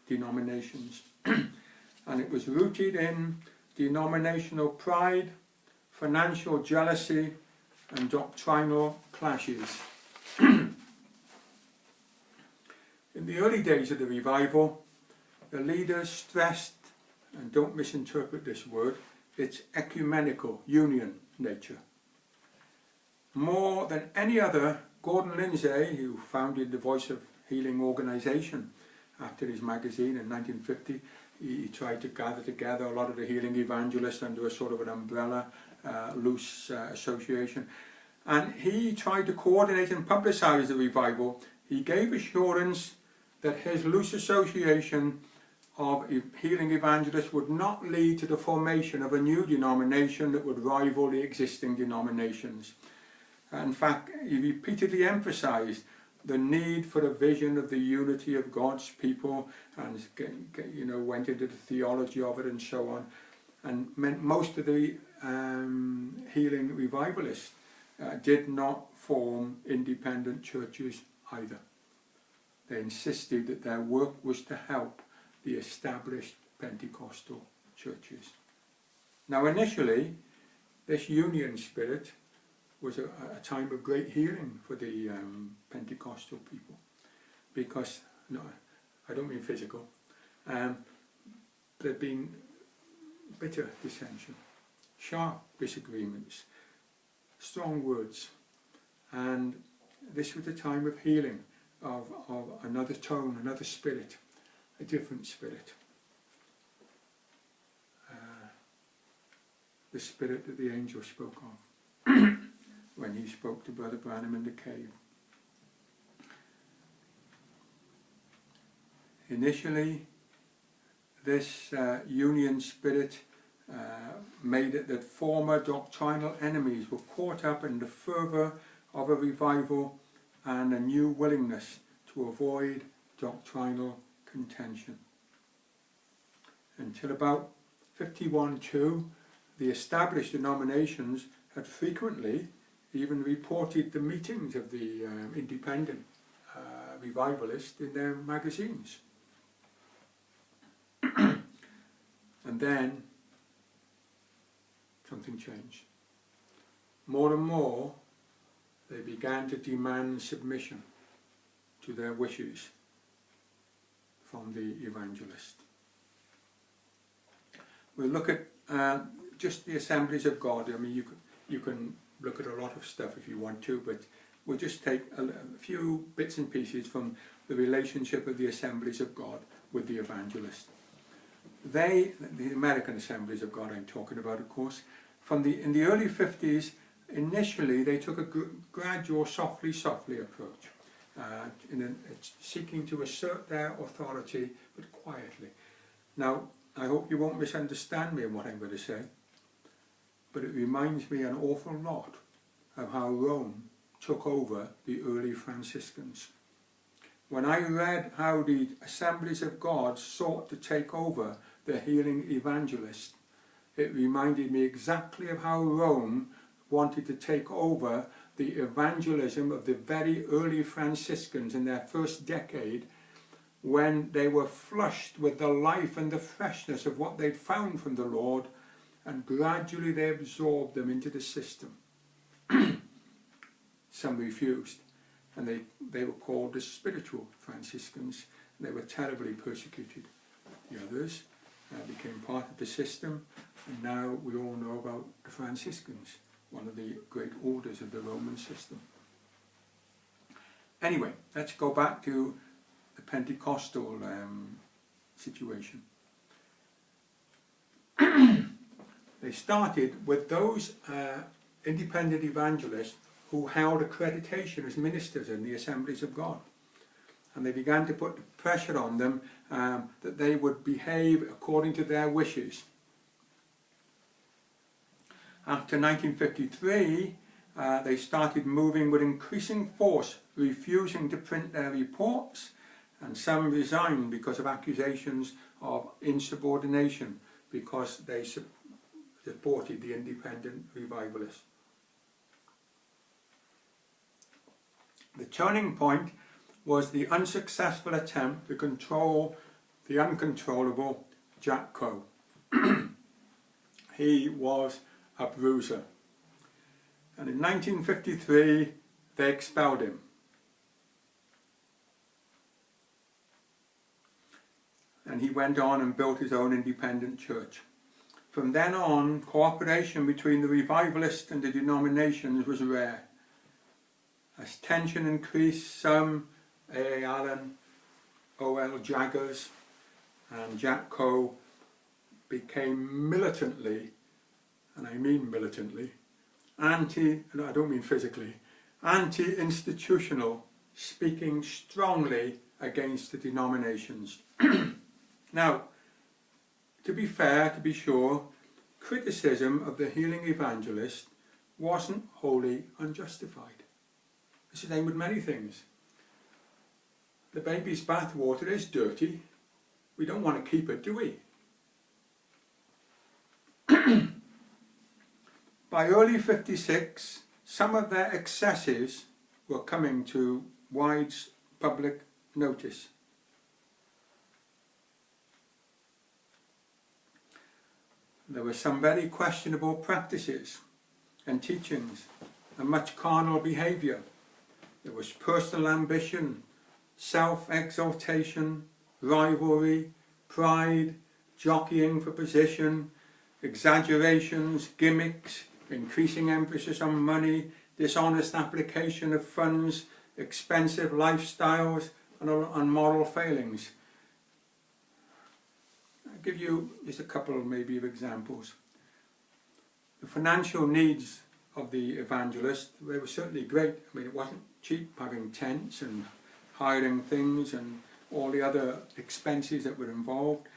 denominations. And it was rooted in denominational pride, financial jealousy, and doctrinal clashes. In the early days of the revival, the leaders stressed, and don't misinterpret this word, its ecumenical union nature. More than any other, Gordon Lindsay, who founded the Voice of Healing organization after his magazine in 1950, he tried to gather together a lot of the healing evangelists under a sort of an umbrella, loose association. And he tried to coordinate and publicize the revival. He gave assurance that his loose association of healing evangelists would not lead to the formation of a new denomination that would rival the existing denominations. In fact, he repeatedly emphasized the need for a vision of the unity of God's people, and went into the theology of it and so on, and meant most of the healing revivalists did not form independent churches either. They insisted that their work was to help the established Pentecostal churches. Now initially, this union spirit was a time of great healing for the Pentecostal people, because, no, I don't mean physical, there'd been bitter dissension, sharp disagreements, strong words, and this was a time of healing, of another tone, another spirit, a different spirit. The spirit that the angel spoke of when he spoke to Brother Branham in the cave. Initially, this union spirit made it that former doctrinal enemies were caught up in the fervour of a revival and a new willingness to avoid doctrinal contention. Until about 51-2, the established denominations had frequently even reported the meetings of the independent revivalists in their magazines. And then something changed. More and more, they began to demand submission to their wishes from the evangelist. We'll look at just the assemblies of God. I mean, you can look at a lot of stuff if you want to, but we'll just take a few bits and pieces from the relationship of the assemblies of God with the evangelist. The American assemblies of God I'm talking about, of course, in the early 50s, initially they took a gradual, softly approach, seeking to assert their authority, but quietly. Now, I hope you won't misunderstand me in what I'm going to say, but it reminds me an awful lot of how Rome took over the early Franciscans. When I read how the assemblies of God sought to take over the healing evangelist, it reminded me exactly of how Rome wanted to take over the evangelism of the very early Franciscans in their first decade, when they were flushed with the life and the freshness of what they'd found from the Lord, and gradually they absorbed them into the system. Some refused, and they were called the spiritual Franciscans, and they were terribly persecuted. The others became part of the system, and now we all know about the Franciscans, one of the great orders of the Roman system. Anyway, let's go back to the Pentecostal situation. They started with those independent evangelists who held accreditation as ministers in the assemblies of God. And they began to put pressure on them that they would behave according to their wishes. After 1953, they started moving with increasing force, refusing to print their reports, and some resigned because of accusations of insubordination, because they supported the independent revivalists. The turning point was the unsuccessful attempt to control the uncontrollable Jack Coe. He was a bruiser. And in 1953, they expelled him. And he went on and built his own independent church. From then on, cooperation between the revivalists and the denominations was rare. As tension increased, some, A.A. Allen, O.L. Jaggers and Jack Coe, became militantly, and I mean militantly, I don't mean physically, anti-institutional, speaking strongly against the denominations. Now, to be fair, to be sure, criticism of the healing evangelist wasn't wholly unjustified. It's the same with many things. The baby's bathwater is dirty. We don't want to keep it, do we? By early 56, some of their excesses were coming to wide public notice. There were some very questionable practices and teachings and much carnal behaviour. There was personal ambition, self-exaltation, rivalry, pride, jockeying for position, exaggerations, gimmicks, increasing emphasis on money, dishonest application of funds, expensive lifestyles, and moral failings. I'll give you just a couple maybe of examples. The financial needs of the evangelist, they were certainly great. I mean, it wasn't cheap having tents and hiring things and all the other expenses that were involved.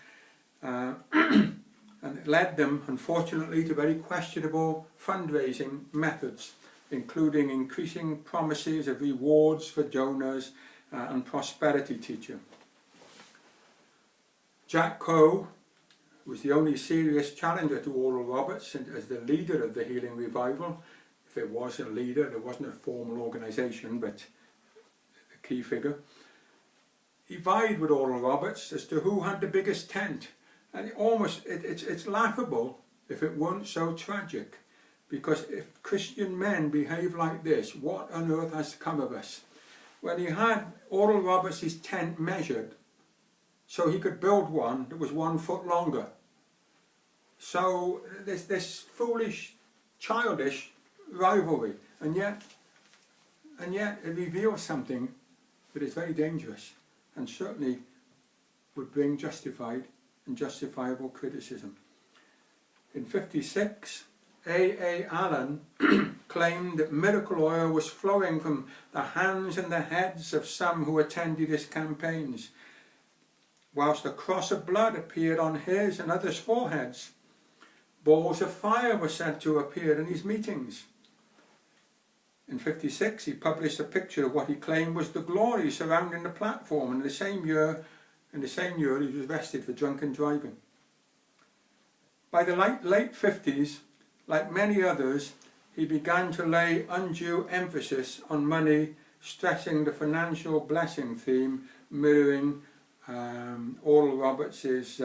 And it led them, unfortunately, to very questionable fundraising methods, including increasing promises of rewards for donors and prosperity teaching. Jack Coe was the only serious challenger to Oral Roberts as the leader of the Healing Revival. If there was a leader, there wasn't a formal organisation, but a key figure. He vied with Oral Roberts as to who had the biggest tent. And it's laughable if it weren't so tragic. Because if Christian men behave like this, what on earth has come of us? When he had Oral Roberts' tent measured, so he could build one that was 1 foot longer. So there's this foolish, childish rivalry, and yet it reveals something that is very dangerous, and certainly would bring justified and justifiable criticism. In 56, A. Allen claimed that miracle oil was flowing from the hands and the heads of some who attended his campaigns, whilst a cross of blood appeared on his and others' foreheads. Balls of fire were said to appear in his meetings. In 56, he published a picture of what he claimed was the glory surrounding the platform, and in the same year he was arrested for drunken driving. By the late 50s, like many others, he began to lay undue emphasis on money, stressing the financial blessing theme, mirroring Oral Roberts'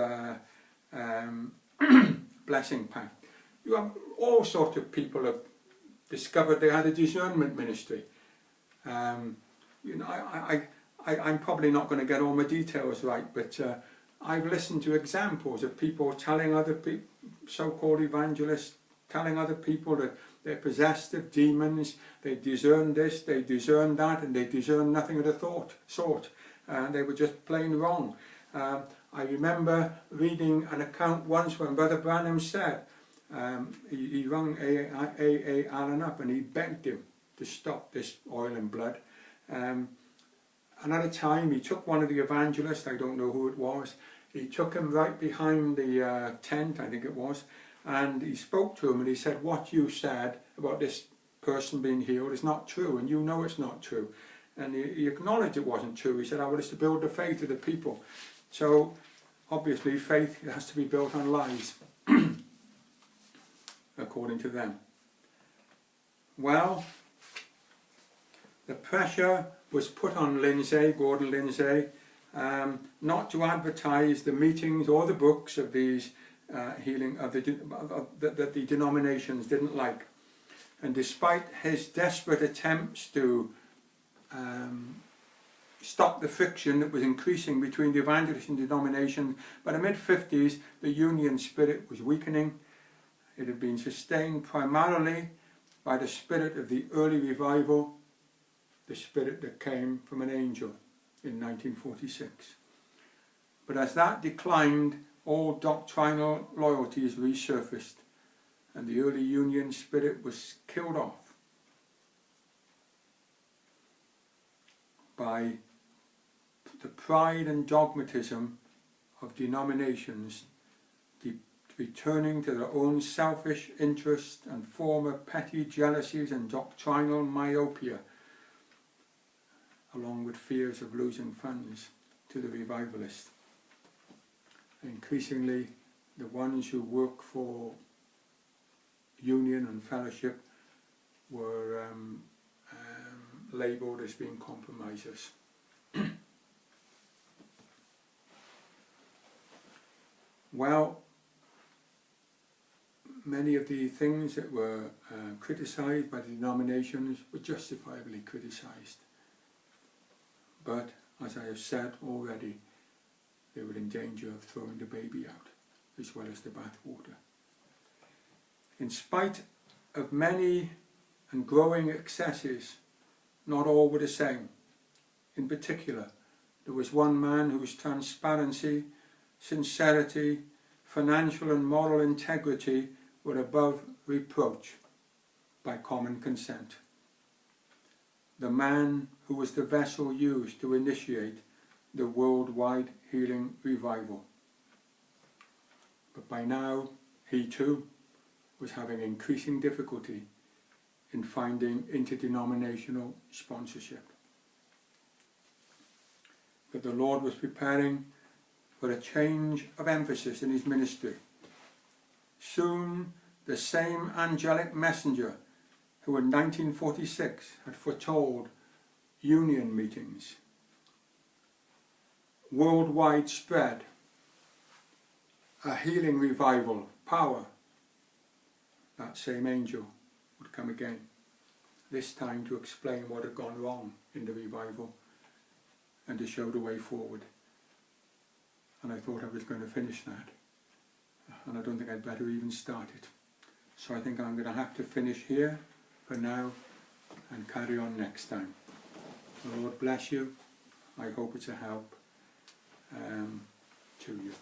blessing pact. You have all sorts of people have discovered they had a discernment ministry. I'm probably not going to get all my details right, but I've listened to examples of people telling other people, so-called evangelists, telling other people that they're possessed of demons, they discern this, they discern that, and they discern nothing of the sort. They were just plain wrong. I remember reading an account once when Brother Branham said, he rang A. Allen up and he begged him to stop this oil and blood. Another time he took one of the evangelists, I don't know who it was, he took him right behind the tent, I think it was, and he spoke to him and he said, what you said about this person being healed is not true, and you know it's not true. And he acknowledged it wasn't true. He said, I want us to build the faith of the people. So obviously faith has to be built on lies, according to them. Well, the pressure was put on Gordon Lindsay, not to advertise the meetings or the books of these healing that the denominations didn't like. And despite his desperate attempts to stop the friction that was increasing between the evangelist and denomination, by the mid-50s the union spirit was weakening. It had been sustained primarily by the spirit of the early revival, the spirit that came from an angel in 1946. But as that declined, all doctrinal loyalties resurfaced, and the early union spirit was killed off by the pride and dogmatism of denominations returning to their own selfish interest and former petty jealousies and doctrinal myopia, along with fears of losing funds to the revivalists. Increasingly, the ones who work for union and fellowship were labelled as being compromisers. Well, many of the things that were criticised by the denominations were justifiably criticised. But, as I have said already, they were in danger of throwing the baby out, as well as the bathwater. In spite of many and growing excesses, not all were the same. In particular, there was one man whose transparency, sincerity, financial and moral integrity were above reproach by common consent. The man who was the vessel used to initiate the worldwide healing revival. But by now, he too was having increasing difficulty in finding interdenominational sponsorship. But the Lord was preparing for a change of emphasis in his ministry. Soon, the same angelic messenger who in 1946 had foretold union meetings, worldwide spread, a healing revival, power, that same angel would come again, this time to explain what had gone wrong in the revival and to show the way forward. And I thought I was going to finish that, and I don't think I'd better even start it. So I think I'm going to have to finish here for now and carry on next time. The Lord bless you. I hope it's a help to you.